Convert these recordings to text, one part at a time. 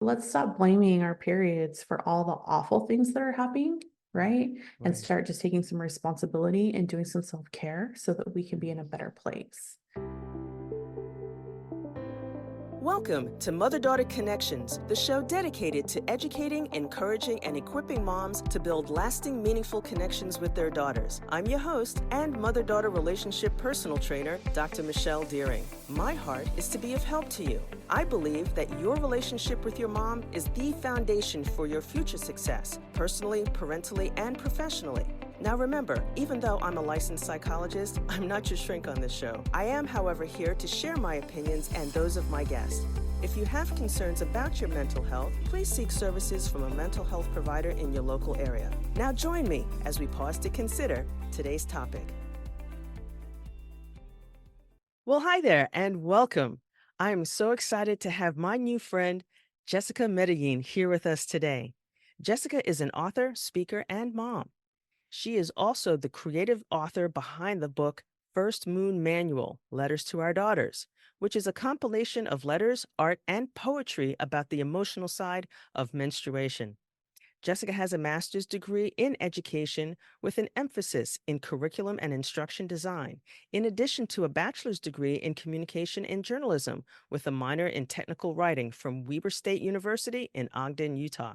Let's stop blaming our periods for all the awful things that are happening, right? And Right. start just taking some responsibility and doing some self-care so that we can be in a better place. Welcome to Mother Daughter Connections, the show dedicated to educating, encouraging, and equipping moms to build lasting, meaningful connections with their daughters. I'm your host and mother daughter relationship personal trainer, Dr. Michelle Deering. My heart is to be of help to you. I believe that your relationship with your mom is the foundation for your future success, personally, parentally, and professionally. Now remember, even though I'm a licensed psychologist, I'm not your shrink on this show. I am, however, here to share my opinions and those of my guests. If you have concerns about your mental health, please seek services from a mental health provider in your local area. Now join me as we pause to consider today's topic. Well, hi there and welcome. I am so excited to have my new friend, Jesica Medellin, here with us today. Jesica is an author, speaker, and mom. She is also the creative author behind the book First Moon Manual, Letters to Our Daughters, which is a compilation of letters, art, and poetry about the emotional side of menstruation. Jesica has a master's degree in education with an emphasis in curriculum and instruction design, in addition to a bachelor's degree in communication and journalism with a minor in technical writing from Weber State University in Ogden, Utah.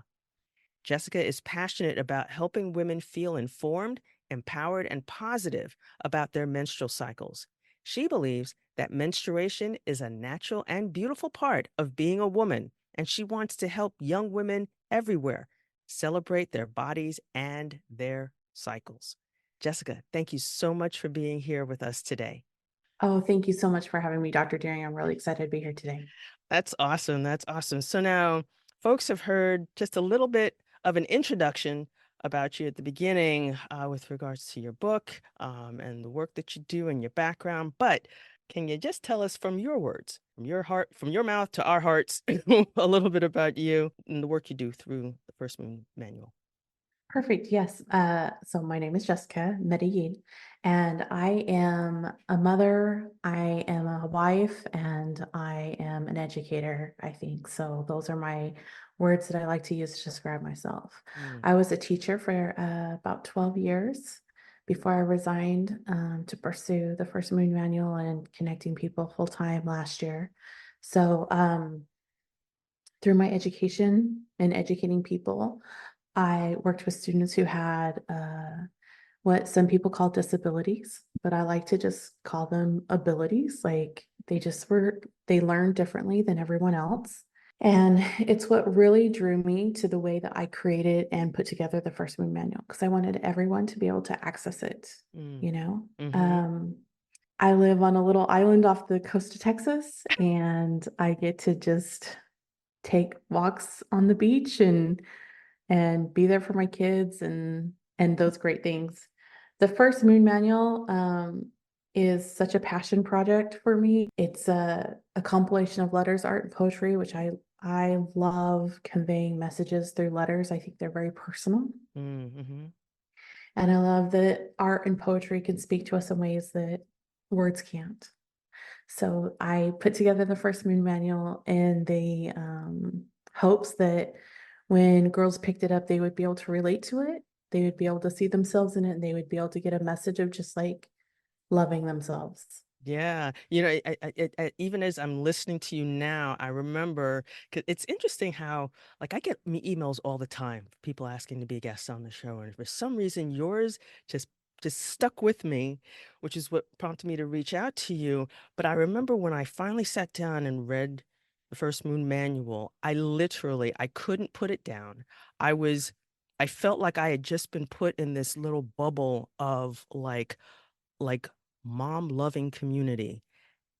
Jesica is passionate about helping women feel informed, empowered, and positive about their menstrual cycles. She believes that menstruation is a natural and beautiful part of being a woman, and she wants to help young women everywhere celebrate their bodies and their cycles. Jesica, thank you so much for being here with us today. Oh, thank you so much for having me, Dr. Deering. I'm really excited to be here today. That's awesome. That's awesome. So now folks have heard just a little bit of an introduction about you at the beginning with regards to your book and the work that you do and your background. But can you just tell us from your words, from your heart, from your mouth to our hearts, a little bit about you and the work you do through the First Moon Manual? Perfect. Yes. So my name is Jesica Medellin, and I am a mother, I am a wife, and I am an educator, I think. So those are my words that I like to use to describe myself. Mm, I was a teacher for about 12 years before I resigned to pursue the First Moon Manual and connecting people full time last year. So through my education and educating people, I worked with students who had what some people call disabilities, but I like to just call them abilities. Like they learned differently than everyone else. And it's what really drew me to the way that I created and put together the First Moon Manual because I wanted everyone to be able to access it, mm, you know? mm-hmm. Um, I live on a little island off the coast of Texas, and I get to just take walks on the beach and be there for my kids and those great things. The First Moon Manual is such a passion project for me. It's a compilation of letters, art, and poetry, which I love conveying messages through letters. I think they're very personal. Mm-hmm. And I love that art and poetry can speak to us in ways that words can't. So I put together the First Moon Manual in the hopes that when girls picked it up, they would be able to relate to it. They would be able to see themselves in it, and they would be able to get a message of just like loving themselves. Yeah, even as I'm listening to you now, I remember 'cause it's interesting how, like, I get emails all the time, people asking to be guests on the show, and for some reason, yours just just stuck with me, which is what prompted me to reach out to you. But I remember when I finally sat down and read the First Moon Manual, I couldn't put it down. I was, I felt like I had just been put in this little bubble of like mom loving community.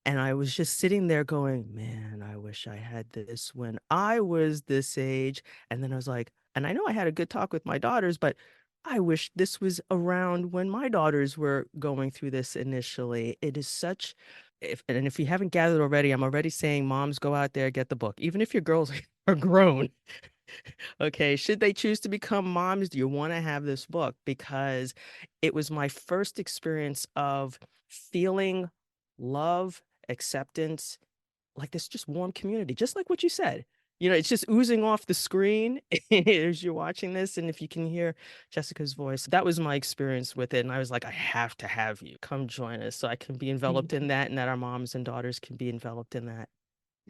And I was just sitting there going, man, I wish I had this when I was this age. And then I was like, and I know I had a good talk with my daughters, but I wish this was around when my daughters were going through this initially. It is such, if you haven't gathered already, I'm already saying, moms, go out there, get the book. Even if your girls are grown, okay, should they choose to become moms, do you want to have this book? Because it was my first experience of feeling love, acceptance, like this just warm community, just like what you said. It's just oozing off the screen as you're watching this. And if you can hear Jessica's voice, that was my experience with it. And I was like, I have to have you come join us so I can be enveloped Thank in you. that and that our moms and daughters can be enveloped in that.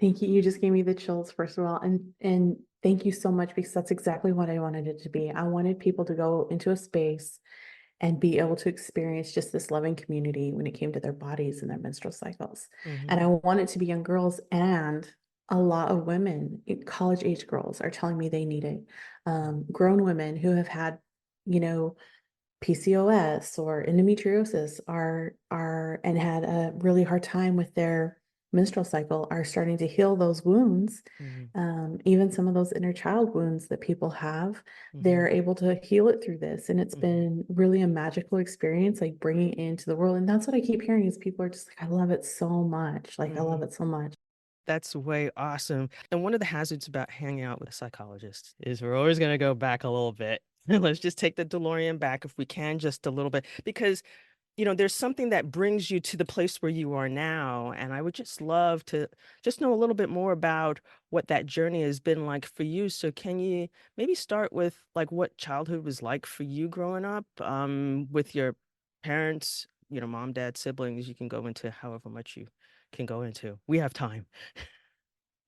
Thank you. You just gave me the chills, first of all. And thank you so much because that's exactly what I wanted it to be. I wanted people to go into a space and be able to experience just this loving community when it came to their bodies and their menstrual cycles. And Hmm. I want it to be young girls, and a lot of women, college age girls, are telling me they need it. Grown women who have had, you know, PCOS or endometriosis are and had a really hard time with their menstrual cycle are starting to heal those wounds. Hmm. Even some of those inner child wounds that people have, Hmm. they're able to heal it through this. And it's Hmm. been really a magical experience, like bringing it into the world. And that's what I keep hearing is people are just like, I love it so much. Like, I love Hmm. it so much. That's way awesome. And one of the hazards about hanging out with a psychologist is we're always going to go back a little bit. Let's just take the DeLorean back if we can, just a little bit, because there's something that brings you to the place where you are now. And I would just love to just know a little bit more about what that journey has been like for you. So can you maybe start with like what childhood was like for you growing up, with your parents, mom, dad, siblings? You can go into however much you can go into. We have time.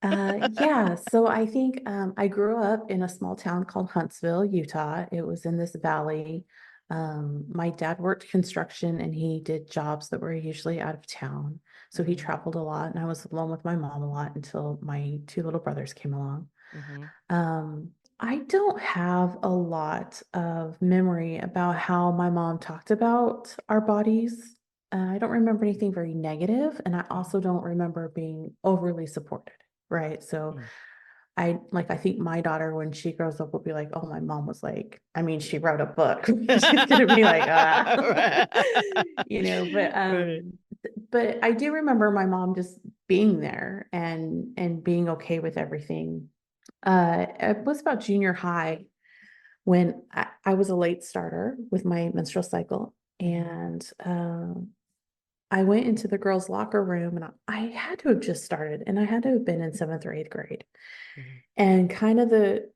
Yeah, so I think I grew up in a small town called Huntsville, Utah. It was in this valley. My dad worked construction and he did jobs that were usually out of town. So he Mhm, traveled a lot, and I was alone with my mom a lot until my two little brothers came along. mhm, Um, I don't have a lot of memory about how my mom talked about our bodies. I don't remember anything very negative, and I mhm, also don't remember being overly supported, right? So mm. I think my daughter, when she grows up, will be like, oh, my mom was like, I mean, she wrote a book. She's gonna be like, ah, Right. but Right. but I do remember my mom just being there and being okay with everything. It was about junior high when I was a late starter with my menstrual cycle. Mhm, And I went into the girls' locker room, and I had to have just started, and I had to have been in seventh or eighth grade. mhm, And kind of the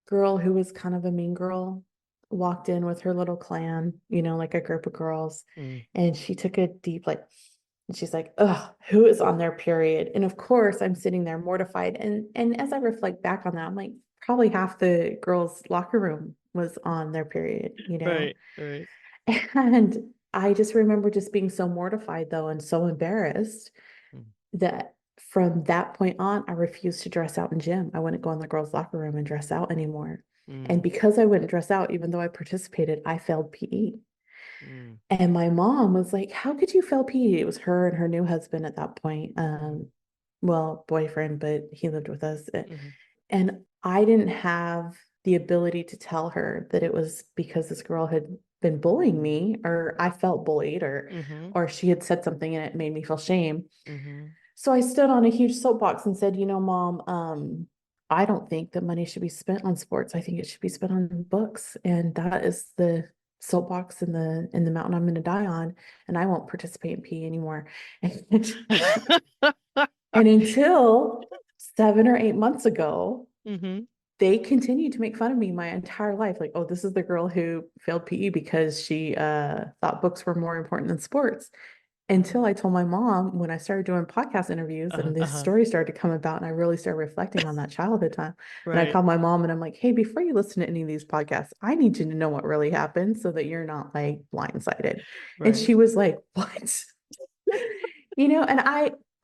girl who was kind of a mean girl walked in with her little clan, like a group of girls. mm, And she took a deep, like, and she's like, ugh, who is on their period? And of course, I'm sitting there mortified. And as I reflect back on that, I'm like, probably half the girls' locker room was on their period. right, right. And I just remember just being so mortified, though, and so embarrassed Mm, that from that point on, I refused to dress out in gym. I wouldn't go in the girls' locker room and dress out anymore. And mm, because I wouldn't dress out, even though I participated, I failed PE. mm, And my mom was like, how could you fail PE? It was her and her new husband at that point. mhm, Well, boyfriend, but he lived with us. mhm, And I didn't have the ability to tell her that it was because this girl had been bullying me, or I felt bullied, or mhm, or she had said something and it made me feel shame. mhm, So I stood on a huge soapbox and said, Mom, I don't think that money should be spent on sports. I think it should be spent on books. And that is the soapbox in the mountain I'm going to die on. And I won't participate in PE anymore. And until 7 or 8 months ago, mhm, they continued to make fun of me my entire life. Like, oh, this is the girl who failed PE because she thought books were more important than sports. Until I told my mom when I started doing podcast interviews and this uh-huh, story started to come about, and I really started reflecting on that childhood time. And I right, called my mom and I'm like, hey, before you listen to any of these podcasts, I need you to know what really happened so that you're not like blindsided. And right. she was like, what? And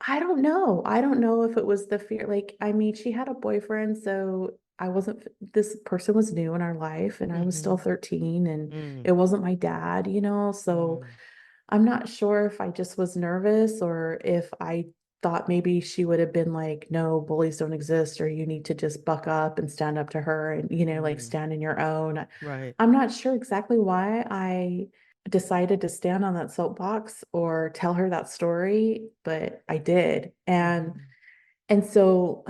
I don't know. I don't know if it was the fear. Like, I mean, she had a boyfriend, so I wasn't, this person was new in our life, and I was still Mhm, 13, and mm, it wasn't my dad. So mm, I'm not sure if I just was nervous or if I thought maybe she would have been like, no, bullies don't exist, or you need to just buck up and stand up to her and, like mm, stand in your own. right. I'm not sure exactly why I decided to stand on that soapbox or tell her that story, but I did. And Mhm, and so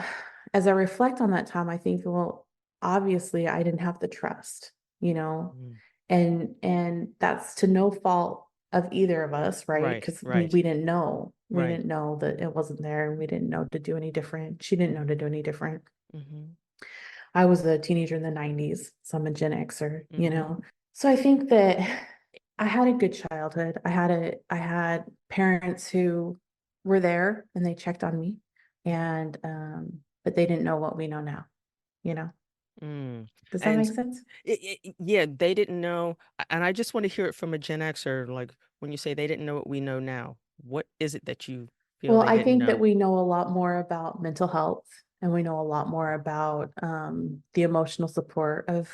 as I reflect on that time, I think, well, obviously I didn't have the trust, you know, mm, and that's to no fault of either of us, right? Right, Because right, we right. didn't know that it wasn't there, and we didn't know to do any different. She didn't know to do any different. Mm-hmm. I was a teenager in the 90s, so I'm a Gen Xer, you Mm-hmm. know. So I think that I had a good childhood. I had parents who were there and they checked on me, and but they didn't know what we know now, you know. Mm. Does that And make sense? yeah, they didn't know. And I just want to hear it from a Gen Xer, like when you say they didn't know what we know now, what is it that you feel Well, they I didn't think that know? we know a lot more about mental health, and we know a lot more about the emotional support of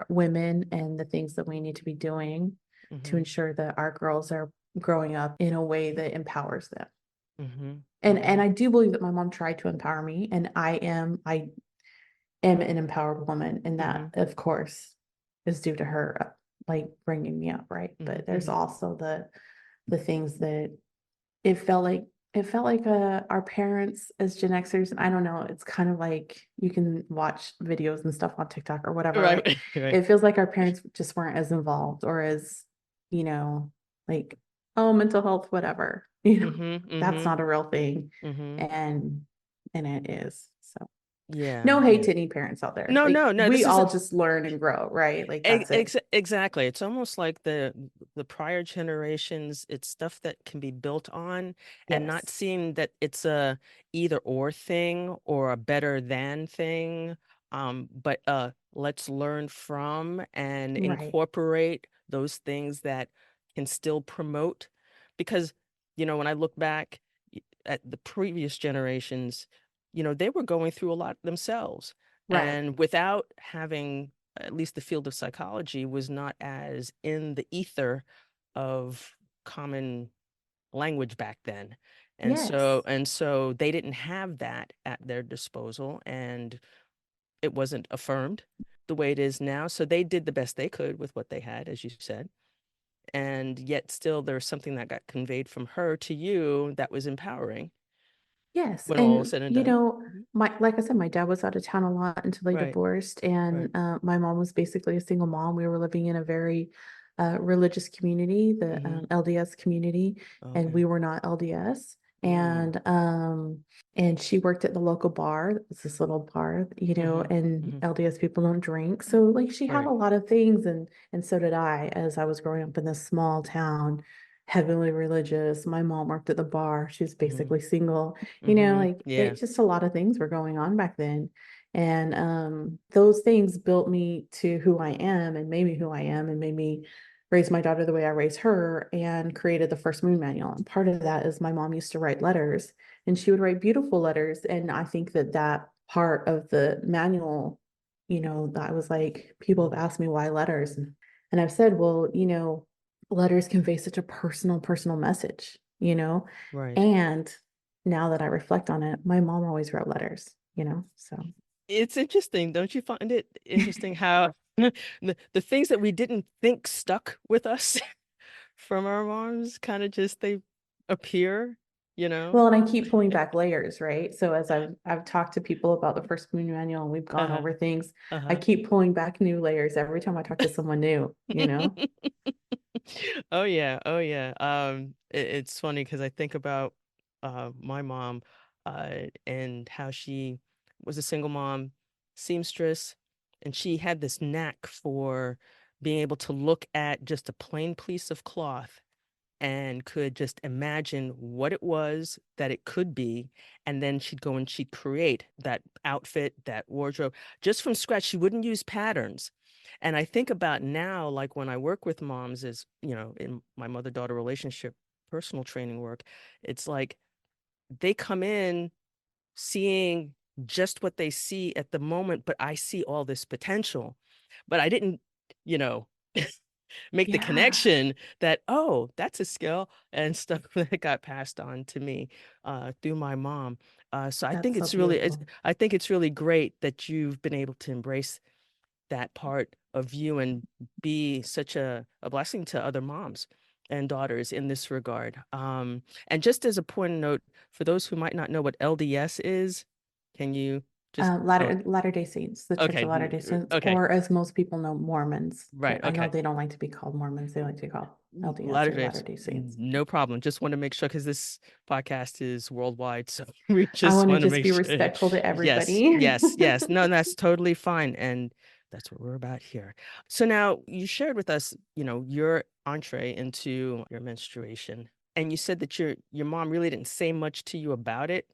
women and the things that we need to be doing to Mm-hmm. ensure that our girls are growing up in a way that empowers them. Mm-hmm. And Mm-hmm. I do believe that my mom tried to empower me, and I am an empowered woman, and Mm-hmm. that, of course, is due to her like bringing me up, right? But there's Mm-hmm. also the things that it felt like our parents as Gen Xers, and I don't know, it's kind of like you can watch videos and stuff on TikTok or whatever, Right, right? right. It feels like our parents just weren't as involved or as, you know, like, oh, mental health, whatever. Mm-hmm. That's Mm-hmm. not a real thing. Mm-hmm. And it is. So Yeah, no hate yeah. to any parents out there. No, Like no, no. we This is all just learn and grow, right? Like that's it. Exactly. It's almost like the prior generations, it's stuff that can be built on and not Yes. seeing that it's a either or thing or a better than thing. But let's learn from and Right. incorporate those things that can still promote. Because, when I look back at the previous generations, they were going through a lot themselves. Right. And without having at least the field of psychology was not as in the ether of common language back then. And so Yes. and so they didn't have that at their disposal and it wasn't affirmed the way it is now. So they did the best they could with what they had, as you said. And yet still there's something that got conveyed from her to you that was empowering Yes, when all was and said and done. Mhm. my like I said, my dad was out of town a lot until they Right, divorced, right. and my mom was basically a single mom. We were living in a very religious community, the Hmm. LDS community, and Okay. we were not LDS. Mm. And she worked at the local bar. It was this little bar, Hmm. and Hmm. LDS people don't drink. So like she had a Right. lot of things, and so did I as I was growing up in this small town, heavily religious. My mom worked at the bar. She was Hmm. basically single, Hmm. like Yeah. it just a lot of things were going on back then. And those things built me to who I am and made me who I am and made me raise my daughter the way I raised her and created the first moon manual. And part of that is my mom used to write letters and she would write beautiful letters. And I think that that part of the manual, that was like, people have asked me why letters. And I've said, well, letters convey such a personal message, Right. and now that I reflect on it, my mom always wrote letters, so It's interesting, don't you find it interesting how the things that we didn't think stuck with us from our moms kind of just they appear, you know? well, and I keep pulling back layers, right? So as I've talked to people about the first moon manual and we've gone Uh-huh. over things, I Uh-huh. keep pulling back new layers every time I talk to someone new. Oh yeah, oh yeah. It's funny because I think about my mom and how she was a single mom, seamstress, and she had this knack for being able to look at just a plain piece of cloth and could just imagine what it was that it could be. And then she'd go and she'd create that outfit, that wardrobe just from scratch. She wouldn't use patterns. And I think about now, like when I work with moms, is, in my mother daughter relationship, personal training work, it's like they come in seeing just what they see at the moment, but I see all this potential. But I didn't, you know, make the Yeah, connection that, oh, that's a skill and stuff that got passed on to me through my mom. So that's so beautiful. I think it's really great that you've been able to embrace that part of you and be such a blessing to other moms and daughters in this regard. And just as a point of note, for those who might not know what LDS is, can you Just oh, Latter-day Saints, the Church okay, of Latter-day Saints, okay, or as most people know, Mormons. right, But I know okay. they don't like to be called Mormons. They like to be called LDS Latter or days, Latter-day Saints. no problem. Just want to make sure because this podcast is worldwide, so we I just want to want to just make be sure. respectful to Yes, everybody. yes, yes. No, that's totally fine, and that's what we're about here. So now you shared with us, your entree into your menstruation, and you said that your mom really didn't say much to you about it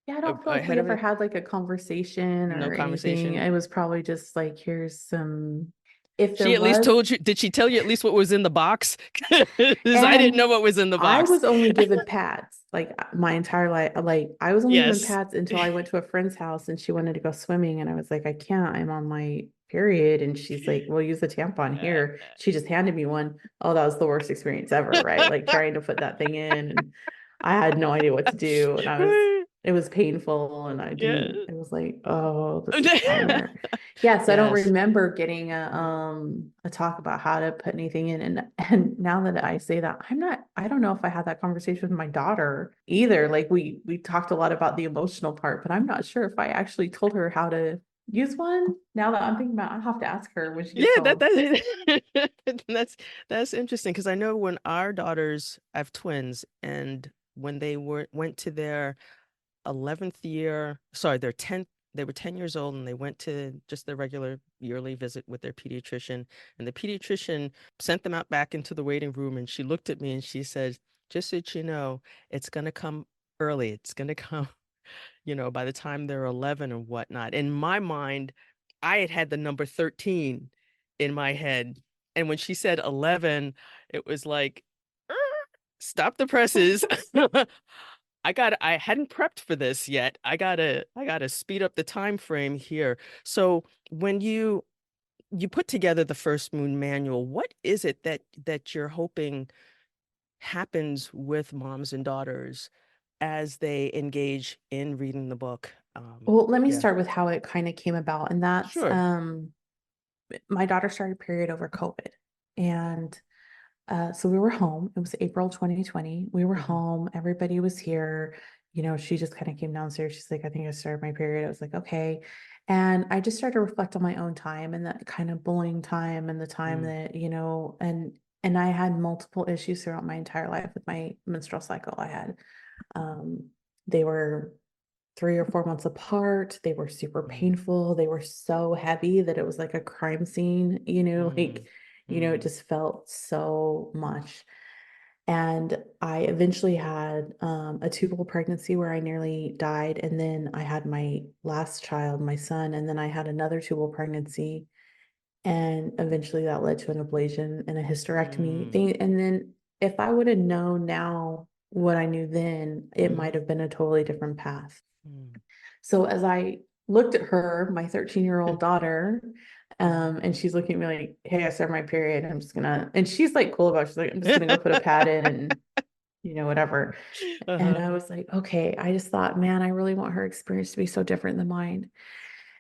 Yeah, I don't feel like ahead we of ever it. had like a conversation No or anything. conversation. It was probably just like, here's some, if there She at least was, told you. Did she tell you at least what was in the box? Because I didn't know and what was in the I box. was only given pads like my entire life. Like I was only given Yes. pads until I went to a friend's house and she wanted to go swimming. And I was like, I can't, I'm on my period. And she's like, well, use the tampon here. She just handed me one. Oh, that was the worst experience ever, right? Like trying to put that thing in. And I had no idea what to do. And it was painful. And Yeah. it was like, oh, this is bummer. Yes, I don't Yes. remember getting a talk about how to put anything in. And now that I say that, I don't know if I had that conversation with my daughter either. Like we talked a lot about the emotional part, but I'm not sure if I actually told her how to use one. Now that I'm thinking about, I'll have to ask her when she Yeah, gets that home. that's interesting because I know when our daughters, I have twins, and when they went to their 11th year, sorry, their 10th, they were 10 years old and they went to just their regular yearly visit with their pediatrician. And the pediatrician sent them out back into the waiting room and she looked at me and she said, just so you know, it's going to come early. It's going to come, by the time they're 11 and whatnot. In my mind, I had had the number 13 in my head. And when she said 11, it was like, "Er, stop the presses." I hadn't prepped for this yet. I gotta speed up the time frame here. So when you put together the First Moon Manual, what is it that you're hoping happens with moms and daughters as they engage in reading the book? Well, let me Yeah, start with how it kind of came about. And that's sure. my daughter started period over COVID. And so we were home. It was April 2020. We were Hmm. home. Everybody was here. She just kind of came downstairs. She's like, I think I started my period. I was like, okay. And I just started to reflect on my own time and that kind of bullying time and the time Mm, that, and I had multiple issues throughout my entire life with my menstrual cycle. I had, um, they were 3 or 4 months apart. They were super mm, painful. They were so heavy that it was like a crime scene, mm, it mm, just felt so much. And I eventually had a tubal pregnancy where I nearly died. And then I had my last child, my son, and then I had another tubal pregnancy. And eventually that led to an ablation and a hysterectomy mm, thing. And then if I would have known now what I knew then, it might mhm, have been a totally different path. mm, So as I looked at her, my 13-year-old daughter, mhm. and she's looking at me like, hey, I started my period. And she's like cool about it. She's like, I'm just gonna go put a pad in and whatever. And Uh-huh. I was like, okay, I just thought, man, I really want her experience to be so different than mine.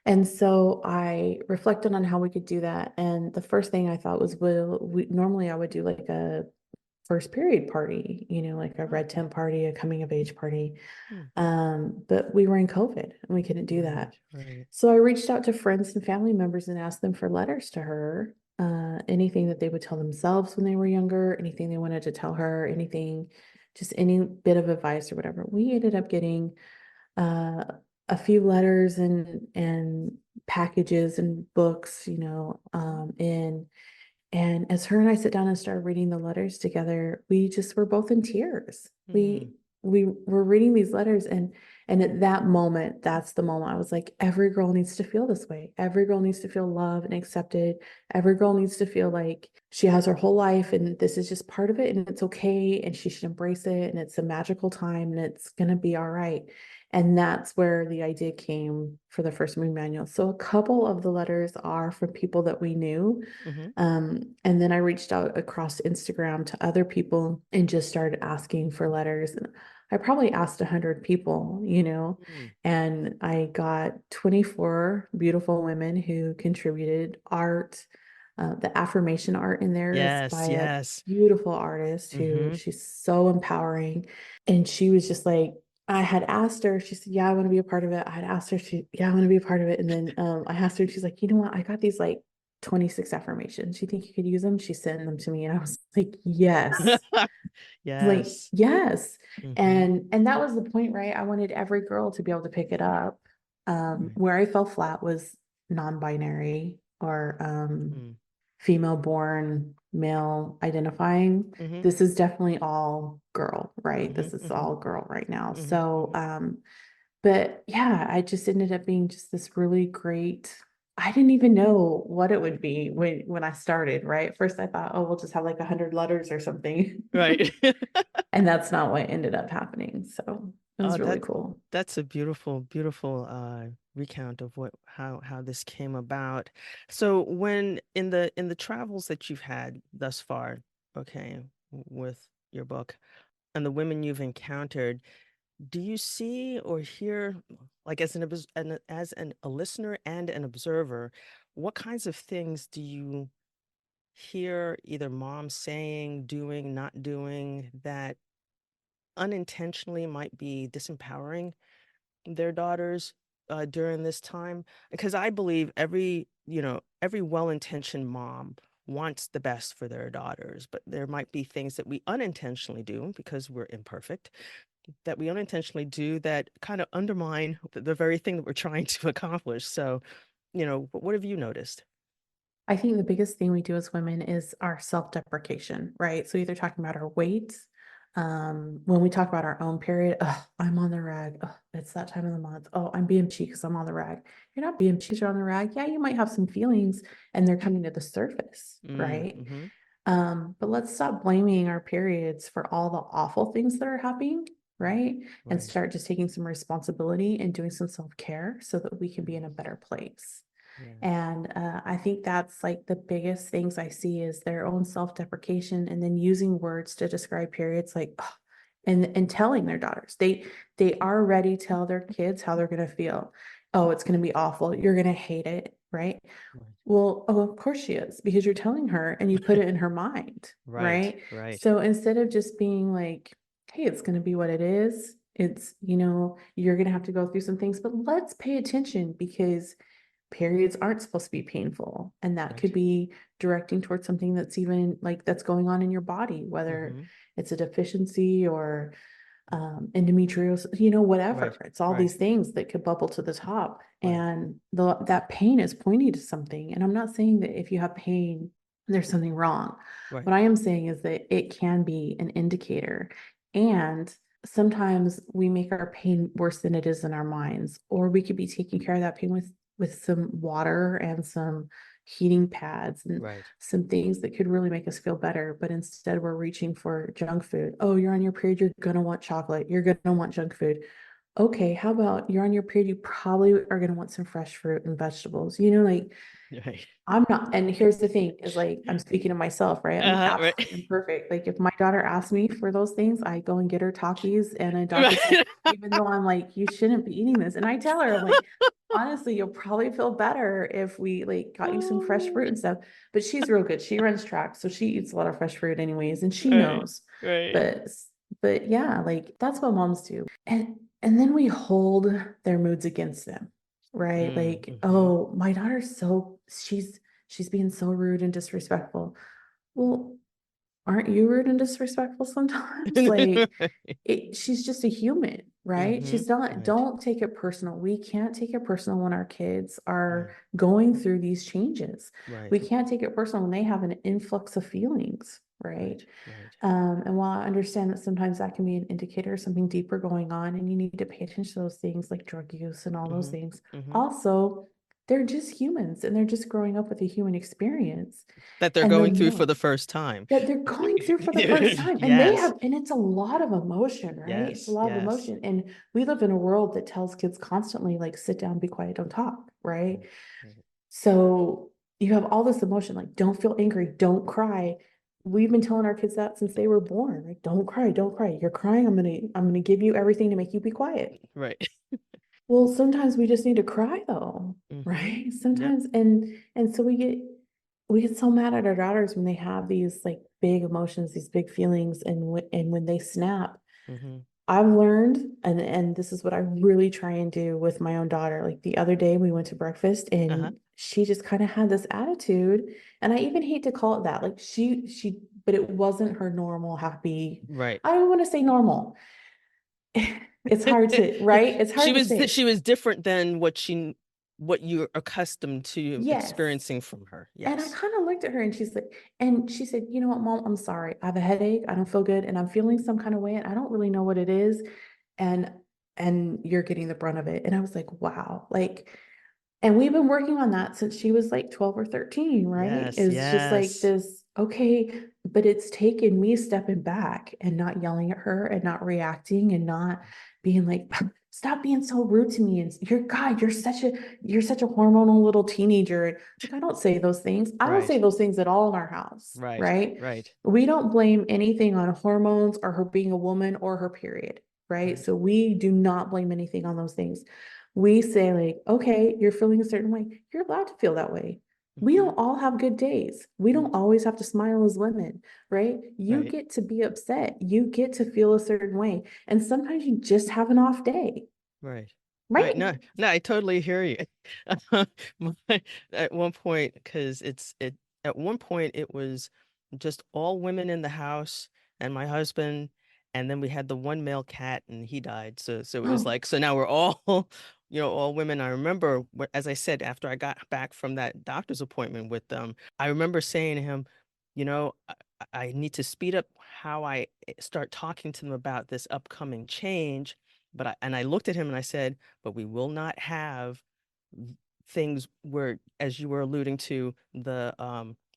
And so I reflected on how we could do that. And the first thing I thought was, well, normally I would do like a first period party, like a red Okay. tent party, a coming of age party. Mm. But we were in COVID and we couldn't do Right, that. right. So I reached out to friends and family members and asked them for letters to her, anything that they would tell themselves when they were younger, anything they wanted to tell her, anything, just any bit of advice or whatever. We ended up getting uh, a few letters and packages and books, and as her and I sit down and start reading the letters together, we just were both in tears. Mm, We were reading these letters, and at that moment, that's the moment I was like, every girl needs to feel this way. Every girl needs to feel loved and accepted. Every girl needs to feel like she has her whole life and this is just part of it and it's okay and she should embrace it and it's a magical time and it's gonna be all right. And that's where the idea came for the First Moon Manual. So a couple of the letters are from people that we knew, mhm, and then I reached out across Instagram to other people and just started asking for letters. And I probably asked 100 people, mm. and I got 24 beautiful women who contributed art. The affirmation art in there is Yes, by a yes. beautiful artist who Mhm. she's so empowering. And she was just like, I had asked her, she said, yeah, I want to be a part of it. I had asked her, yeah, I want to be a part of it. And then I asked her, and she's like, you know what? I got these like 26 affirmations. You think you could use them? She sent them to me. And I was like, yes. Like, Yes. yes. Mm-hmm. And that was the point, right? I wanted every girl to be able to pick it up. Right. Where I fell flat was non-binary or Mm. female born, male identifying. Mm-hmm. This is definitely all girl, right? Mm-hmm. This is Mm-hmm. all girl right now. Mm-hmm. So Mm-hmm. but yeah, I just ended up being just this really great. I didn't even know what it would be when I started, right? First I thought, oh, we'll just have like 100 letters or something. Right. And that's not what ended up happening. So it Oh, was really cool. that's a beautiful, beautiful recount of what how this came about. So when in the travels that you've had thus far, okay, with your book and the women you've encountered, do you see or hear, like as a listener and an observer, what kinds of things do you hear either moms saying, doing, not doing that unintentionally might be disempowering their daughters during this time? Because I believe every well-intentioned mom wants the best for their daughters, but there might be things that we unintentionally do because we're imperfect, that we unintentionally do that kind of undermine the very thing that we're trying to accomplish. So, what have you noticed? I think the biggest thing we do as women is our self-deprecation, right? So either talking about our weight, when we talk about our own period, oh, I'm on the rag. Oh, it's that time of the month. Oh, I'm BMT because I'm on the rag. You're not BMT, you're on the rag. Yeah, you might have some feelings and they're coming to the surface, right? Mm-hmm. But let's stop blaming our periods for all the awful things that are happening, right? And Right. start just taking some responsibility and doing some self-care so that we can be in a Yes. better place. Yes. And I think that's like the biggest things I see is their own self-deprecation and then using words to describe periods like "Ugh," and telling their daughters. They already tell their kids how they're gonna feel. Oh, it's gonna be awful. You're gonna hate it, right? Right. Well, oh, of course she is, because you're telling her and you put it in her mind, Right. right? Right. So instead of just being like, hey, it's gonna be what it is, you're gonna have to go through some things, but let's pay attention because periods aren't supposed to be painful. And that Right. could be directing towards something that's even like that's going on in your body, whether Mm-hmm. it's a deficiency or endometriosis, whatever. Right. It's all Right. these things that could bubble to the top. Right. And that pain is pointing to something. And I'm not saying that if you have pain, there's something wrong. Right. What I am saying is that it can be an indicator. And sometimes we make our pain worse than it is in our minds, or we could be taking care of that pain with some water and some heating pads and Right. some things that could really make us feel better. But instead, we're reaching for junk food. Oh, you're on your period, you're going to want chocolate, you're going to want junk food. Okay, how about you're on your period, you probably are going to want some fresh fruit and vegetables. Like Right. I'm not, and here's the thing is like, I'm speaking to myself, right? I'm Right. absolutely imperfect. Like if my daughter asks me for those things, I go and get her Takis and a Dr. Pepper, Right. even though I'm like, you shouldn't be eating this. And I tell her, I'm like, honestly, you'll probably feel better if we like got you some fresh fruit and stuff. But she's real good. She runs track, so she eats a lot of fresh fruit anyways, and she Right. knows. Right. But but yeah, like that's what moms do. And then we hold their moods against them, right? Like, Mm-hmm. oh, my daughter's so she's being so rude and disrespectful. Well, aren't you rude and disrespectful sometimes? Like she's just a human, right? Mm-hmm. She's not, Right. don't take it personal. We can't take it personal when our kids are Right. going through these changes. Right. We can't take it personal when they have an influx of feelings, right? Right. Right. And while I understand that sometimes that can be an indicator of something deeper going on, and you need to pay attention to those things like drug use and all those Mm-hmm. things, Mm-hmm. also, they're just humans and they're just growing up with a human experience. That they're And the going through for more the first time. that they're going through for the first time, and Yes. it's a lot of emotion, right? It's a Yes. lot of Yes. emotion. And we live in a world that tells kids constantly, like, sit down, be quiet, don't talk, right? Right. Right. So you have all this emotion, like, don't feel angry, don't cry. We've been telling our kids that since they were born, like, don't cry, don't cry. You're crying, I'm gonna give you everything to make you be quiet. Right. Well, sometimes we just need to cry though, Mm-hmm. right? Yep. Sometimes, and so we get so mad at our daughters when they have these like big emotions, these big feelings, and when they snap, Mm-hmm. I've learned, and this is what I really try and do with my own daughter. Like the other day, we went to breakfast, Uh-huh. and she just kind of had this attitude, and I even hate to call it that. Like but it wasn't her normal happy. Right. I don't want to say normal. It's hard to, right? It's She hard to was say. she was different than what you're accustomed to Yes. experiencing from her. And I Yes. kind of looked at her and and she said, you know what, Mom, I'm sorry. I have a headache. I don't feel good and I'm feeling some kind of way and I don't really know what it is. And you're getting the brunt of it. And I was like, wow. Like, and we've been working on that since she was like 12 or 13, right? Yes, It's just like yes. this, okay, but it's taken me stepping back and not yelling at her and not reacting and not being like, stop being so rude to me. And you're God, you're such a hormonal little teenager. Like, I don't say those things. I don't say Right. those things at all in our house, Right. right? Right. We don't blame anything on hormones or her being a woman or her period, right? Right. So we do not blame anything on those things. We say, like, okay, you're feeling a certain way. You're allowed to feel that way. We Hmm. don't all have good days. We don't always have to smile as women, right? You Right. get to be upset. You get to feel a certain way. And sometimes you just have an off day, Right. Right. right? No, no, I totally hear you. At one point, because at one point it was just all women in the house and my husband, and then we had the one male cat and he died. So it was Oh, like, so now we're all, all women. I remember, as I said, after I got back from that doctor's appointment with them, I remember saying to him, I need to speed up how I start talking to them about this upcoming change. And I looked at him and I said, but we will not have things where, as you were alluding to, the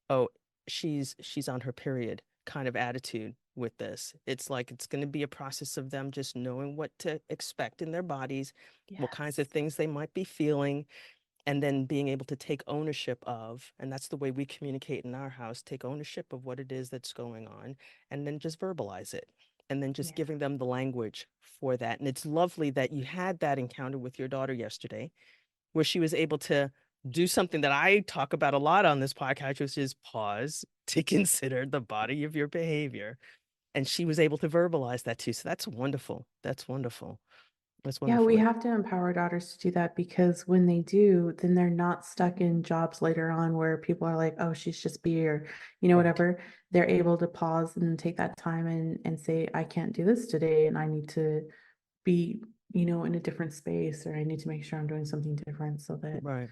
oh, she's on her period kind of attitude with this. It's like it's going to be a process of them just knowing what to expect in their bodies, what kinds of yes. things they might be feeling, and then being able to take ownership of, and that's the way we communicate in our house, take ownership of what it is that's going on, and then just verbalize it, and then just Yeah. giving them the language for that. And it's lovely that you had that encounter with your daughter yesterday, where she was able to do something that I talk about a lot on this podcast, which is pause to consider the body of your behavior. And she was able to verbalize that too. So that's wonderful. That's wonderful. That's Yeah, we wonderful. have to empower our daughters to do that because when they do, then they're not stuck in jobs later on where people are like, oh, she's just B or, Right. whatever. They're able to pause and take that time and say, I can't do this today and I need to be, in a different space or I need to make sure I'm doing something different so that, Right.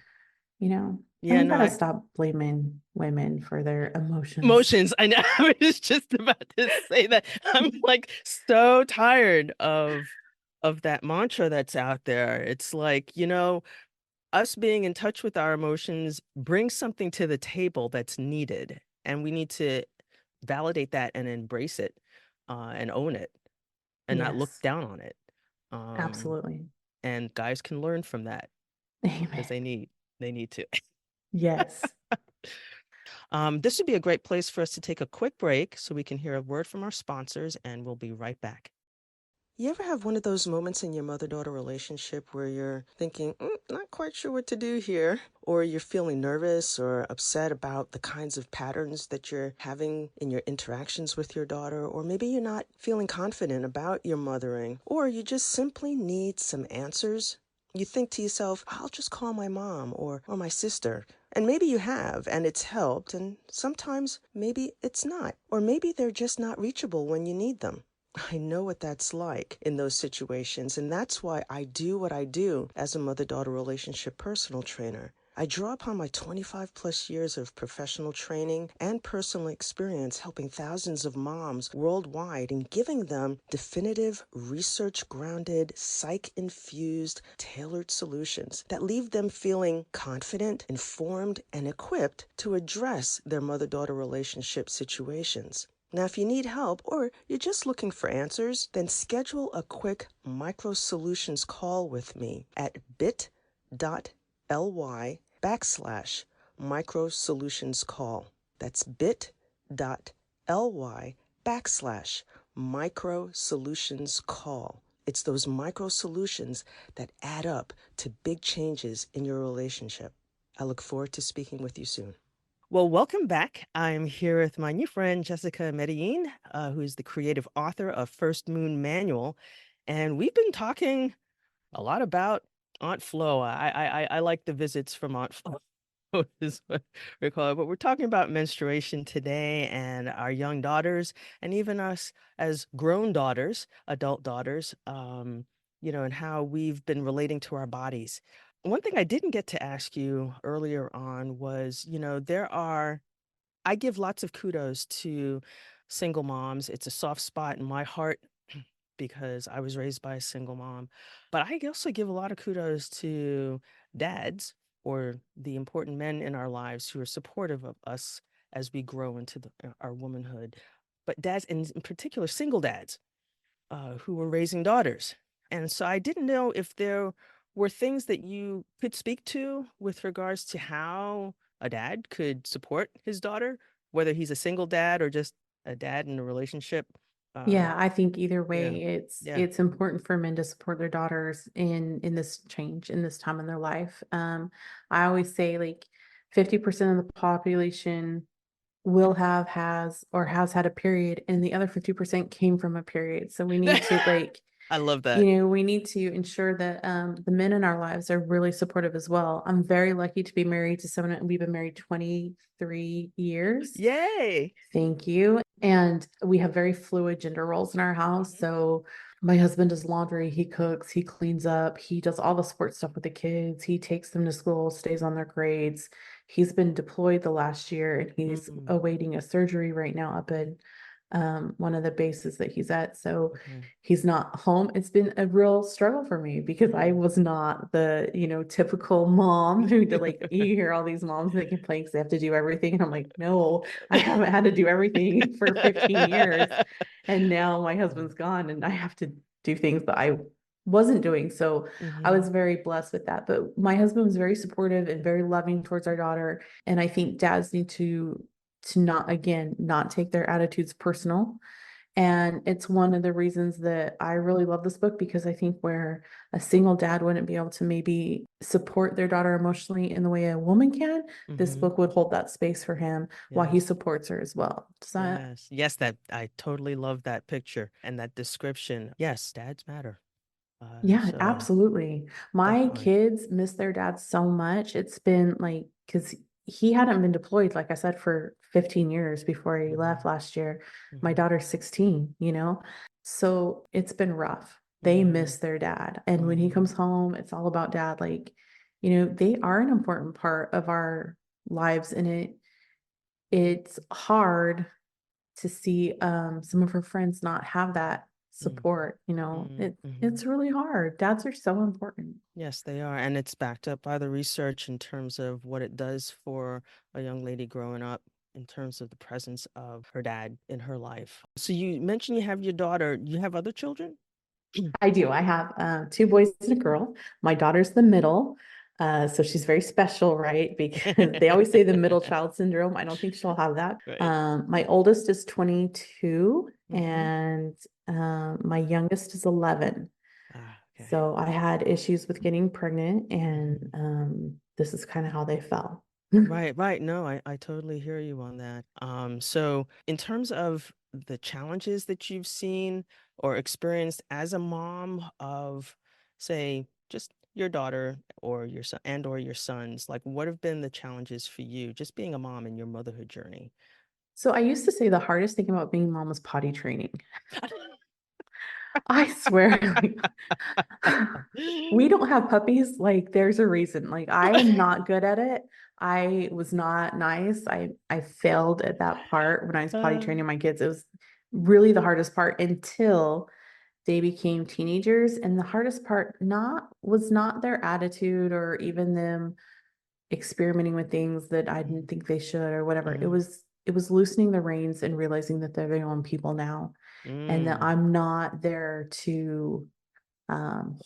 and Yeah, we no, gotta stop blaming women for their emotions. emotions. I know. I was just about to say that. I'm like so tired of that mantra that's out there. It's like, us being in touch with our emotions brings something to the table that's needed, and we need to validate that and embrace it, and own it, and not look Yes, down on it. Um, absolutely. and guys can learn from that because Amen. they need to. Yes. This would be a great place for us to take a quick break so we can hear a word from our sponsors, and we'll be right back. You ever have one of those moments in your mother-daughter relationship where you're thinking, not quite sure what to do here, or you're feeling nervous or upset about the kinds of patterns that you're having in your interactions with your daughter, or maybe you're not feeling confident about your mothering, or you just simply need some answers? You think to yourself, I'll just call my mom or my sister. And maybe you have, and it's helped, and sometimes maybe it's not. Or maybe they're just not reachable when you need them. I know what that's like in those situations, and that's why I do what I do as a mother-daughter relationship personal trainer. I draw upon my 25 plus years of professional training and personal experience helping thousands of moms worldwide and giving them definitive, research grounded, psych infused, tailored solutions that leave them feeling confident, informed, and equipped to address their mother daughter relationship situations. Now, if you need help or you're just looking for answers, then schedule a quick micro solutions call with me at bit.ly micro solutions call. That's bit.ly micro solutions call. It's those micro solutions that add up to big changes in your relationship. I look forward to speaking with you soon. Well, welcome back. I'm here with my new friend, Jessica Medellin, who's the creative author of First Moon Manual. And we've been talking a lot about Aunt Flo. I like the visits from Aunt Flo. Is what we call it. But we're talking about menstruation today and our young daughters, and even us as grown daughters, adult daughters, and how we've been relating to our bodies. One thing I didn't get to ask you earlier on was, I give lots of kudos to single moms. It's a soft spot in my heart because I was raised by a single mom. But I also give a lot of kudos to dads or the important men in our lives who are supportive of us as we grow into our womanhood. But dads, in particular, single dads who were raising daughters. And so I didn't know if there were things that you could speak to with regards to how a dad could support his daughter, whether he's a single dad or just a dad in a relationship. Yeah, Um, I think either yeah, way, it's yeah. it's important for men to support their daughters in this change in this time in their life. I always say like 50% of the population will have has or has had a period, and the other 50% came from a period. So we need to like, I love that. we need to ensure that the men in our lives are really supportive as well. I'm very lucky to be married to someone, and we've been married 23 years. Yay. Thank you. And we have very fluid gender roles in our house. Mhm. So my husband does laundry, he cooks, he cleans up, he does all the sports stuff with the kids, he takes them to school, stays on their grades. He's been deployed the last year, and he's Mm, awaiting a surgery right now up in one of the bases that he's at. So okay. he's not home. It's been a real struggle for me because I Mm. was not the, typical mom who did, like, you hear all these moms that complain because they have to do everything. And I'm like, no, I haven't had to do everything for 15 years. And now my husband's gone and I have to do things that I wasn't doing. So I was Mhm. very blessed with that. But my husband was very supportive and very loving towards our daughter. And I think dads need to not, again, not take their attitudes personal. And it's one of the reasons that I really love this book, because I think where a single dad wouldn't be able to maybe support their daughter emotionally in the way a woman can, this Mhm. book would hold that space for him while he Yes. supports her as well. Does that? Yes. Yes, that I totally love that picture and that description. Yes, dads matter. Yeah, So absolutely. My definitely. kids miss their dad so much. It's been like, because he hadn't been deployed, like I said, for 15 years before he left Mhm. last year. My Mhm. daughter's 16. So it's been rough. They Mhm. miss their dad. And when he Mhm. comes home, it's all about dad. Like, they are an important part of our lives. And it's hard to see some of her friends not have that Mhm. support. Mhm. It's Mhm. really hard. Dads are so important. Yes, they are. And it's backed up by the research in terms of what it does for a young lady growing up in terms of the presence of her dad in her life. So you mentioned you have your daughter. You have other children? I do. I have two boys and a girl. My daughter's the middle. So she's very special, right? Because they always say the middle child syndrome. I don't think she'll have that. Right. My oldest is 22 Mm-hmm. and my youngest is 11. Ah, okay. So I had issues with getting pregnant, and Mhm. this is kind of how they fell. Right, right. No, I totally hear you on that. So in terms of the challenges that you've seen or experienced as a mom of, say, just your daughter or your son and or your sons, like what have been the challenges for you just being a mom in your motherhood journey? So I used to say the hardest thing about being mom was potty training. I swear, like, we don't have puppies. Like, there's a reason. Like, I am not good at it. I was not nice. I failed at that part when I was potty Uh, training my kids. It was really the hardest part until they became teenagers. And the hardest part was not their attitude or even them experimenting with things that I didn't mhm, think they should or whatever. It mhm, was it was loosening the reins and realizing that they're their own people now, and that mm, I'm not there to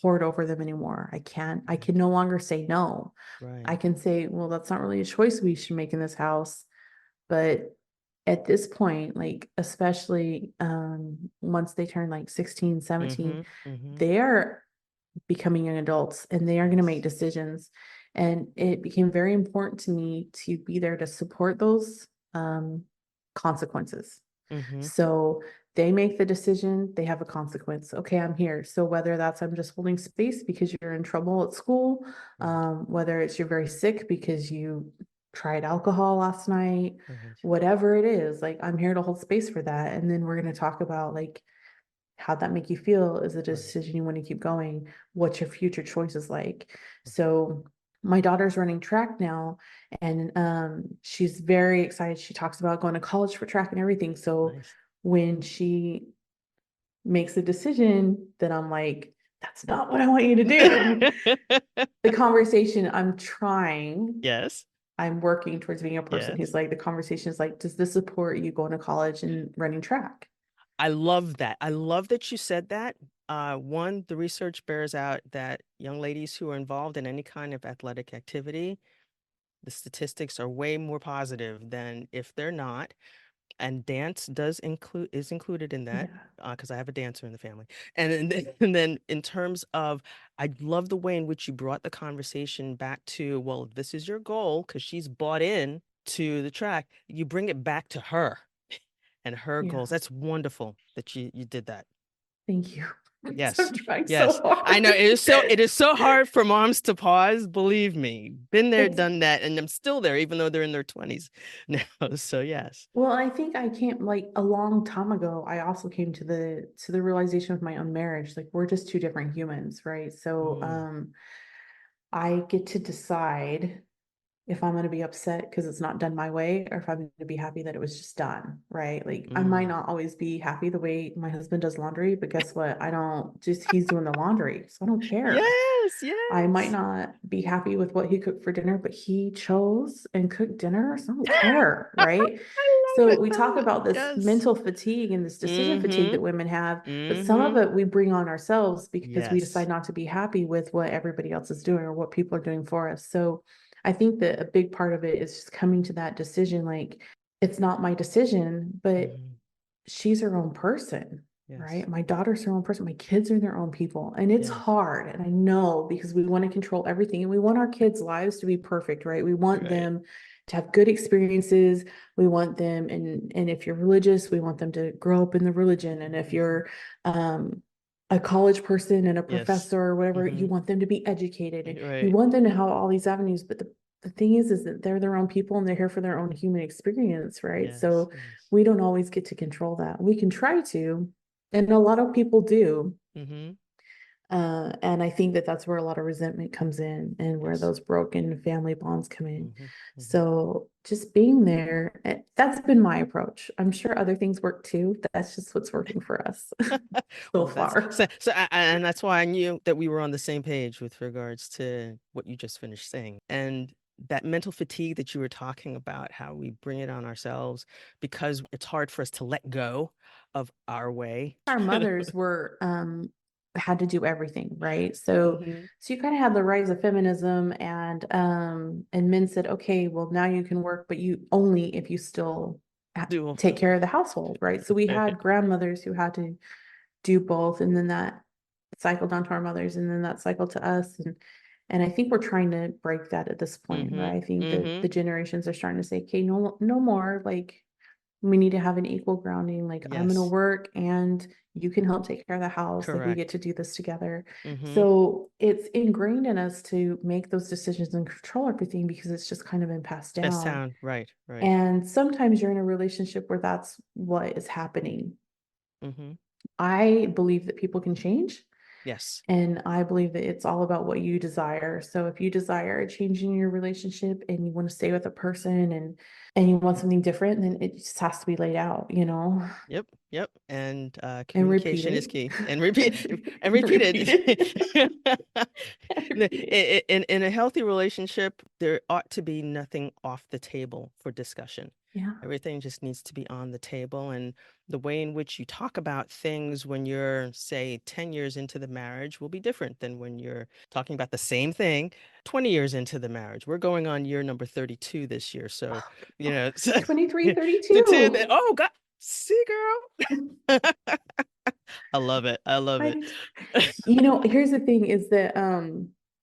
hoard over them anymore. I can no longer say no. right. I can say, well, that's not really a choice we should make in this house. But at this point, like, especially once they turn like 16, 17, Mm-hmm. Mm-hmm. they are becoming young adults and they are going to make Yes. decisions. And it became very important to me to be there to support those consequences. Mm-hmm. So they make the decision, they have a consequence. Okay, I'm here. So whether that's I'm just holding space because you're in trouble at school, Right. whether it's you're very sick because you tried alcohol last night, Right. whatever it is, like I'm here to hold space for that. And then we're going to talk about like how'd that make you feel? Is it a Right. decision you want to keep going? What's your future choices like? Right. So my daughter's running track now, and she's very excited. She talks about going to college for track and everything. So Nice. when she makes a decision, then I'm like, that's not what I want you to do. The conversation I'm trying, Yes. I'm working towards being a person who's Yes. like, the conversation is like, does this support you going to college and running track? I love that. I love that you said that. One, the research bears out that young ladies who are involved in any kind of athletic activity, the statistics are way more positive than if they're not. And dance is included in that, Yeah. because I have a dancer in the family. And then in terms of, I love the way in which you brought the conversation back to, well, this is your goal, because she's bought in to the track. You bring it back to her and her Yeah. goals. That's wonderful that you did that. Thank you. I'm Yes. trying so Yes. I know hard. it is so hard for moms to pause, believe me. Been there, It's done that, and I'm still there, even though they're in their 20s now. So yes. well, I think I can't like a long time ago, I also came to the realization of my own marriage. Like we're just two different humans, right? So Mm, I get to decide if I'm going to be upset because it's not done my way or if I'm going to be happy that it was just done, right? Like I might mm. not always be happy the way my husband does laundry, but guess what? I don't just he's doing the laundry, so I don't care. Yes, I might yes. not be happy with what he cooked for dinner, but he chose and cooked dinner, so I don't care, right? I love So it we talk though. about this Yes. mental fatigue and this decision fatigue Mm-hmm. that women have, but some of Mm-hmm. it we bring on ourselves because we Yes. decide not to be happy with what everybody else is doing or what people are doing for us. So I think that a big part of it is just coming to that decision, like it's not my decision, but Mm-hmm. she's her own person, Yes. right? My daughter's her own person. My kids are their own people. And it's Yes. hard. And I know because we want to control everything and we want our kids' lives to be perfect, right? We want Right. them to have good experiences. We want them, and if you're religious, we want them to grow up in the religion. And if Mm-hmm. you're a college person and a Yes. professor or whatever, you Mm-hmm. want them to be educated and you Right. want them to have all these avenues. But the thing is that they're their own people and they're here for their own human experience, right? Yes. So Yes. we don't always get to control that. We can try to, and a lot of people do. Mm-hmm. And I think that that's where a lot of resentment comes in and where Yes. those broken family bonds come in. Mm-hmm. Mm-hmm. So just being there, that's been my approach. I'm sure other things work too. That's just what's working for us so Well, that's so, far. and that's why I knew that we were on the same page with regards to what you just finished saying. And that mental fatigue that you were talking about, how we bring it on ourselves because it's hard for us to let go of our way. Our mothers were had to do everything, right? So Hmm. so you kind of had the rise of feminism and men said, okay, well now you can work, but you only if you still Do take care of the household, right? So we had right. grandmothers who had to do both, and then that cycled onto our mothers, and then that cycled to us, and I think we're trying to break that at this point, Hmm. right? I think that Hmm. the generations are starting to say, okay, no more, like we need to have an equal grounding. Like I'm going to Yes, work and you can help take care of the house. Like we get correct. to do this together. Hmm. So it's ingrained in us to make those decisions and control everything because it's just kind of been passed That down. sound right, right. And sometimes you're in a relationship where that's what is happening. Hmm. I believe that people can change. Yes. And I believe that it's all about what you desire. So if you desire a change in your relationship and you want to stay with a person and you want something different, then it just has to be laid out, Yep, yep. And and repeat communication is it. key. And repeat and repeat Repeat it. it. Repeat it. In a healthy relationship, there ought to be nothing off the table for discussion. Yeah. Everything just needs to be on the table. And the way in which you talk about things when you're, say, 10 years into the marriage will be different than when you're talking about the same thing 20 years into the marriage. We're going on year number 32 this year. So, you know, 23, oh God, see, girl. I love it. I love I it. do too. Here's the thing is that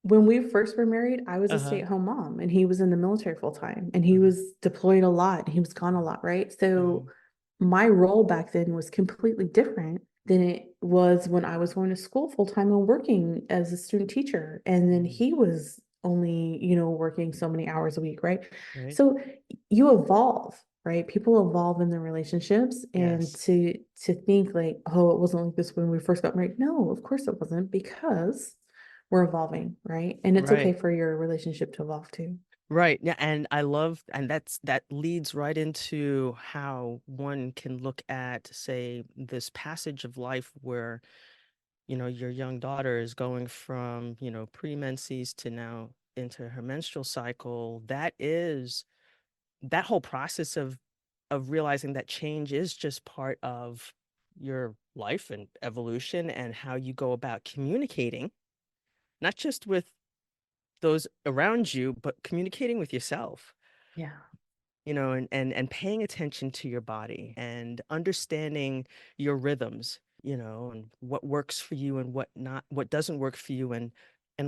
when we first were married, I was a Uh-huh. stay-at-home mom and he was in the military full time and he Uh-huh. was deployed a lot. He was gone a lot, right? So Mhm. my role back then was completely different than it was when I was going to school full time and working as a student teacher. And then Mm, he was only, working so many hours a week, right? right? So you evolve, right? People evolve in their relationships, and Yes. to think like, oh, it wasn't like this when we first got married. No, of course it wasn't, because we're evolving, right? And it's okay Right. for your relationship to evolve too. Right. Yeah, and I love, and that leads right into how one can look at, say, this passage of life where, your young daughter is going from, pre-menses to now into her menstrual cycle. That whole process of realizing that change is just part of your life and evolution and how you go about communicating, not just with those around you, but communicating with yourself, Yeah. and paying attention to your body and understanding your rhythms, and what works for you and what doesn't work for you, and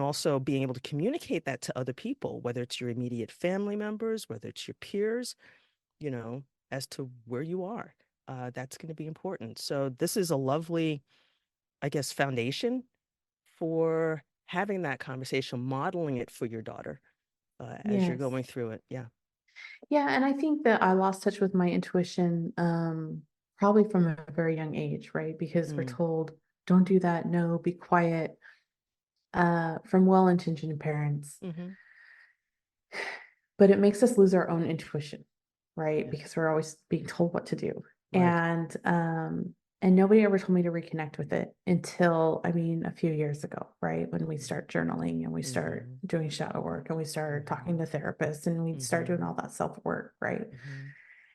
also being able to communicate that to other people, whether it's your immediate family members, whether it's your peers, you know, as to where you are. That's going to be important. So this is a lovely, I guess, foundation for having that conversation, modeling it for your daughter as you're Yes. going through it. Yeah. Yeah, and I think that I lost touch with my intuition, probably from a very young age, right? Because we're Mm, told, don't do that, no, be quiet, from well-intentioned parents. hmm. But it makes us lose our own intuition, right? Yes. Because we're always being told what to do. Right. And nobody ever told me to reconnect with it until, I mean, a few years ago, right? When we Mm-hmm. start journaling and we start Mm-hmm. doing shadow work and we start Mm-hmm. talking to therapists and we start doing Mm-hmm. all that self-work, right? Mm-hmm.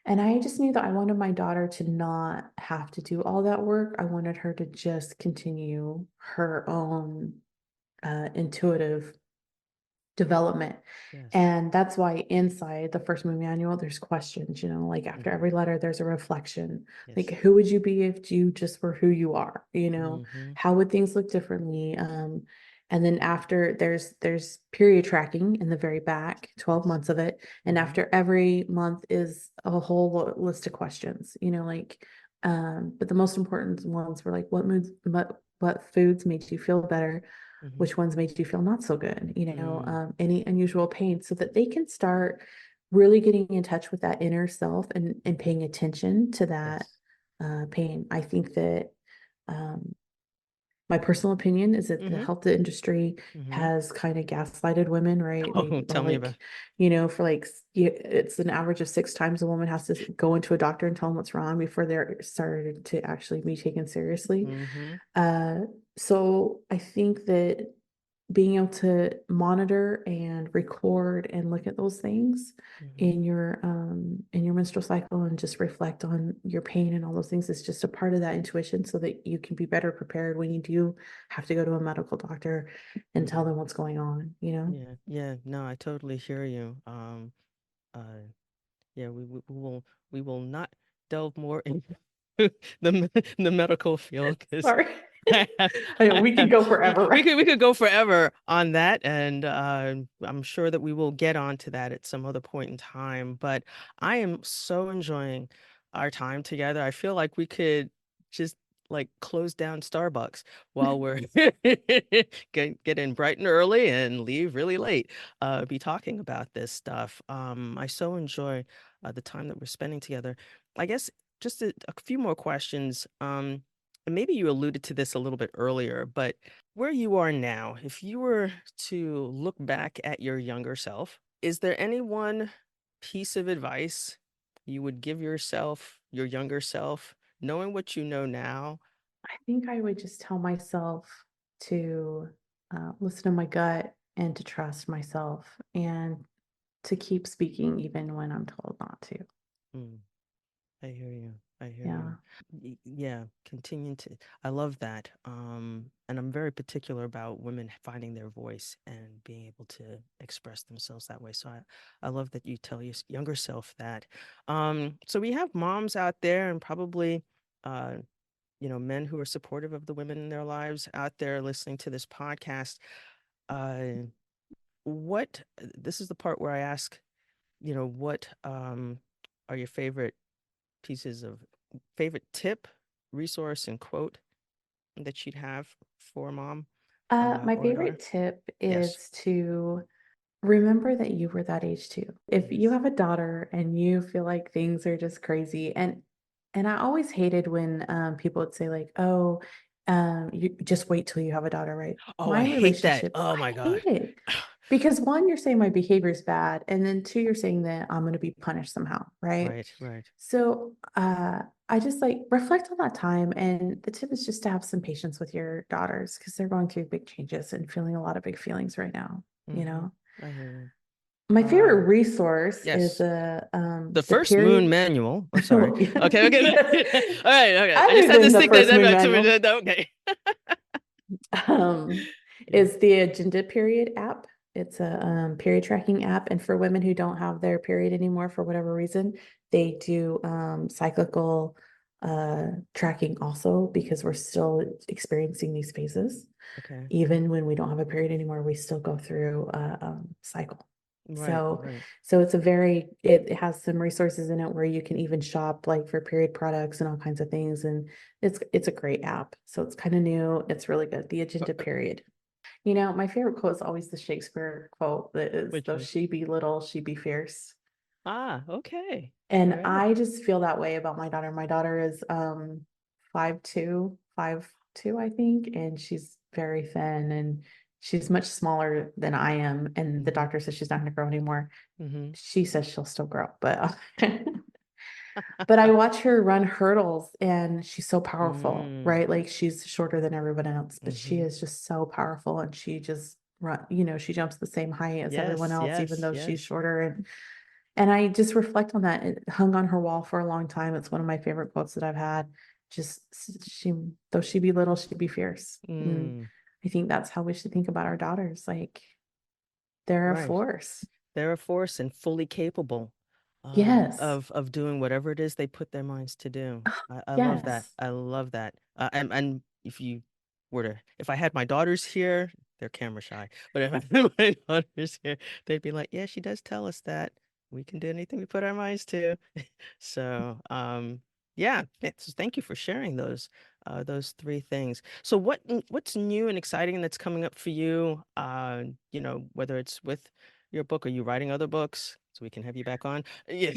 And I just knew that I wanted my daughter to not have to do all that work. I wanted her to just continue her own intuitive development. Yes. And that's why inside the first movie manual, there's questions, like after Mm-hmm. every letter, there's a reflection. Like, Yes. who would you be if you just were who you are? Mm-hmm. How would things look differently? And then after there's period tracking in the very back, 12 Yes. months of it. And Mm-hmm. after every month is a whole list of questions, but the most important ones were like, what foods made you feel better? Mm-hmm. Which ones made you feel not so good, Mm. any unusual pain, so that they can start really getting in touch with that inner self and Mm-hmm. paying attention to that Yes. pain. I think that um, my personal opinion is that the Mm-hmm. health industry Mm-hmm. has kind of gaslighted women, right? Oh, They are tell me about. like, for like, it's an average of 6 times a woman has to go into a doctor and tell them what's wrong before they're started to actually be taken seriously. Mm-hmm. Uh, so I think that being able to monitor and record and look at those things Mm-hmm. in your menstrual cycle and just reflect on your pain and all those things is just a part of that intuition, so that you can be better prepared when you do have to go to a medical doctor and tell Mm-hmm. them what's going on. Yeah. Yeah. No, I totally hear you. Uh, yeah, we will not delve more into the medical field because Sorry. I have, I know, I we could have, go forever, we right? could go forever on that, and I'm sure that we will get onto that at some other point in time. But I am so enjoying our time together. I feel like we could just like close down Starbucks while we're get in bright and early and leave really late. Be talking about this stuff. I so enjoy the time that we're spending together. I guess just a few more questions. And maybe you alluded to this a little bit earlier, but where you are now, if you were to look back at your younger self, is there any one piece of advice you would give yourself, your younger self, knowing what you know now? I think I would just tell myself to listen to my gut and to trust myself and to keep speaking even when I'm told not to. Hmm. I hear you. I hear you. Yeah. Yeah, continue to. I love that. And I'm very particular about women finding their voice and being able to express themselves that way. So I love that you tell your younger self that. So we have moms out there and probably, uh, men who are supportive of the women in their lives out there listening to this podcast. Uh, this is the part where I ask, what are your favorite pieces of favorite tip, resource, and quote that you'd have for a mom My or a daughter? favorite tip Yes. is to remember that you were that age too. If you Yes. have a daughter and you feel like things are just crazy, and I always hated when people would say like, "Oh, you just wait till you have a daughter," right? Oh, I My hate that. relationships, Oh I my God. hate it because one, you're saying my behavior is bad, and then two, you're saying that I'm going to be punished somehow, right? Right, right. So, I just like reflect on that time. And the tip is just to have some patience with your daughters because they're going through big changes and feeling a lot of big feelings right now, you Hmm. know? I hear you. My Uh, favorite resource is yes. The the first moon period. manual. Oh, sorry. Oh, yeah, Okay, okay. yes. All right, okay. I just Other had to than the stick that. first moon So manual, okay. um, Yeah. is the Agenda Period app. It's a period tracking app, and for women who don't have their period anymore for whatever reason, they do cyclical tracking also because we're still experiencing these phases. Okay. Even when we don't have a period anymore, we still go through a cycle. Right, So, right. so it's a very, it has some resources in it where you can even shop like for period products and all kinds of things. And it's a great app. So it's kind of new. It's really good. The Agenda Period. My favorite quote is always the Shakespeare quote that is, Which though one? she be little, she be fierce. Ah, okay. All And right. I just feel that way about my daughter. My daughter is 5'2", 5'2", I think, and she's very thin and she's much smaller than I am. And the Mm-hmm. doctor says she's not going to grow anymore. Mm-hmm. She says she'll still grow, but but I watch her run hurdles and she's so powerful, Mm, right? Like she's shorter than everyone else, but she mm-hmm. is just so powerful and she just she jumps the same height as everyone Yes, else, even yes, though she's yes. shorter. And I just reflect on that. It hung on her wall for a long time. It's one of my favorite quotes that I've had. Just she, though she be little, she be fierce. And Mm, I think that's how we should think about our daughters. Like they're a right. force. They're a force and fully capable Yes. of doing whatever it is they put their minds to do. I love that. Yes. I love that. And if you were to, if I had my daughters here, they're camera shy, but if I had my daughters here, they'd be like, yeah, she does tell us that we can do anything we put our minds to. So, yeah, so thank you for sharing those three things. So what's new and exciting that's coming up for you? Whether it's with your book, are you writing other books so we can have you back on? Yeah.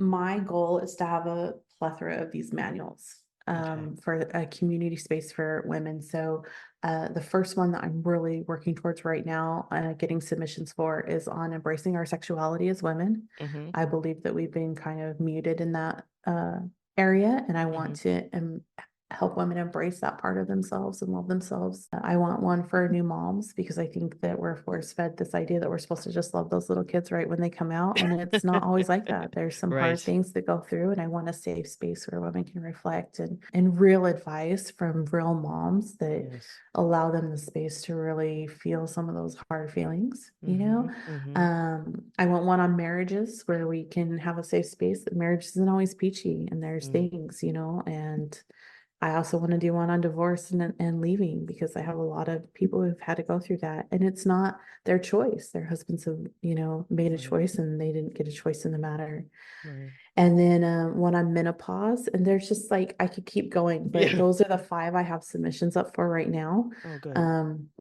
My goal is to have a plethora of these manuals Okay. for a community space for women. So the first one that I'm really working towards right now, getting submissions for, is on embracing our sexuality as women. Mm-hmm. I believe that we've been kind of muted in that area, and I want Mm-hmm. to help women embrace that part of themselves and love themselves. I want one for new moms because I think that we're force fed this idea that we're supposed to just love those little kids right when they come out. And it's not always like that. There's some hard Right. things that go through, and I want a safe space where women can reflect and real advice from real moms that Yes. allow them the space to really feel some of those hard feelings, Mm-hmm. Mm-hmm. I want one on marriages where we can have a safe space that marriage isn't always peachy and there's Mm. things, and I also want to do one on divorce and leaving because I have a lot of people who've had to go through that. And it's not their choice. Their husbands have, made a Right. choice and they didn't get a choice in the matter. Right. And then one on menopause. And there's just like, I could keep going, but Yeah. those are the five I have submissions up for right now. Oh, good.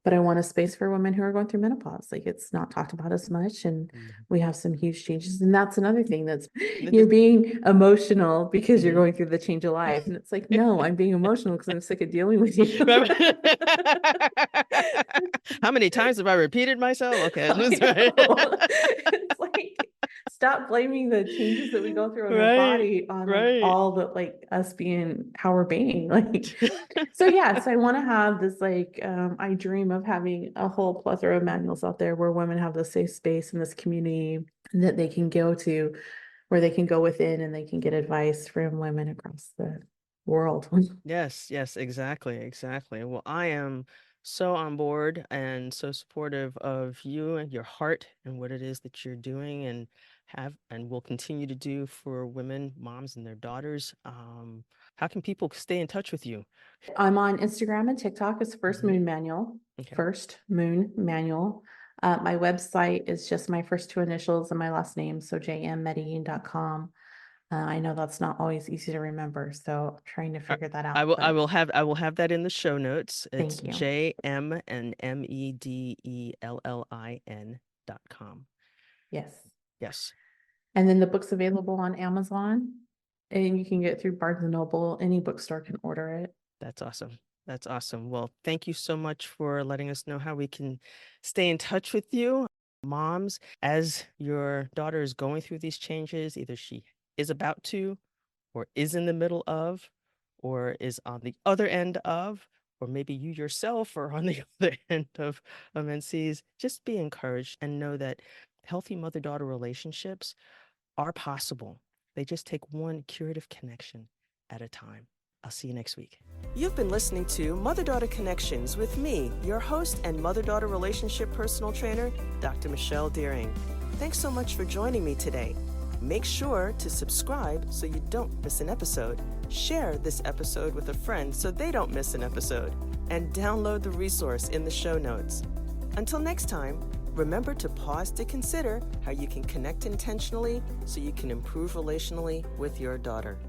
But I want a space for women who are going through menopause. Like it's not talked about as much. And Mhm. we have some huge changes. And that's another thing that's you're This- being emotional because you're mhm. going through the change of life. And it's like, no, I'm being emotional because I'm sick of dealing with you. How many times have I repeated myself? Okay, that's I right. know. It's like stop blaming the changes that we go through in our Right, body on like right. all the like us being how we're being. Like so yeah, so I want to have this like I dream of having a whole plethora of manuals out there where women have this safe space in this community that they can go to, where they can go within and they can get advice from women across the world. Yes, yes, exactly, exactly. Well, I am so on board and so supportive of you and your heart and what it is that you're doing and have and will continue to do for women, moms, and their daughters. How can people stay in touch with you? I'm on Instagram and TikTok as First Hmm. Moon Manual. Okay. First Moon Manual. My website is just my first two initials and my last name, so jmmedellin.com. I know that's not always easy to remember, so trying to figure that out, I but will have that in the show notes. It's thank you. JMandMedellin.com. Yes. Yes, And then the book's available on Amazon and you can get it through Barnes and Noble. Any bookstore can order it. that's awesome. That's awesome. Well, thank you so much for letting us know how we can stay in touch with you. Moms, as your daughter is going through these changes, either she is about to, or is in the middle of, or is on the other end of, or maybe you yourself are on the other end of NCs, just be encouraged and know that healthy mother-daughter relationships are possible. They just take one curative connection at a time. I'll see you next week. You've been listening to Mother-Daughter Connections with me, your host and mother-daughter relationship personal trainer, Dr. Michelle Deering. Thanks so much for joining me today. Make sure to subscribe so you don't miss an episode. Share this episode with a friend so they don't miss an episode. And download the resource in the show notes. Until next time, remember to pause to consider how you can connect intentionally so you can improve relationally with your daughter.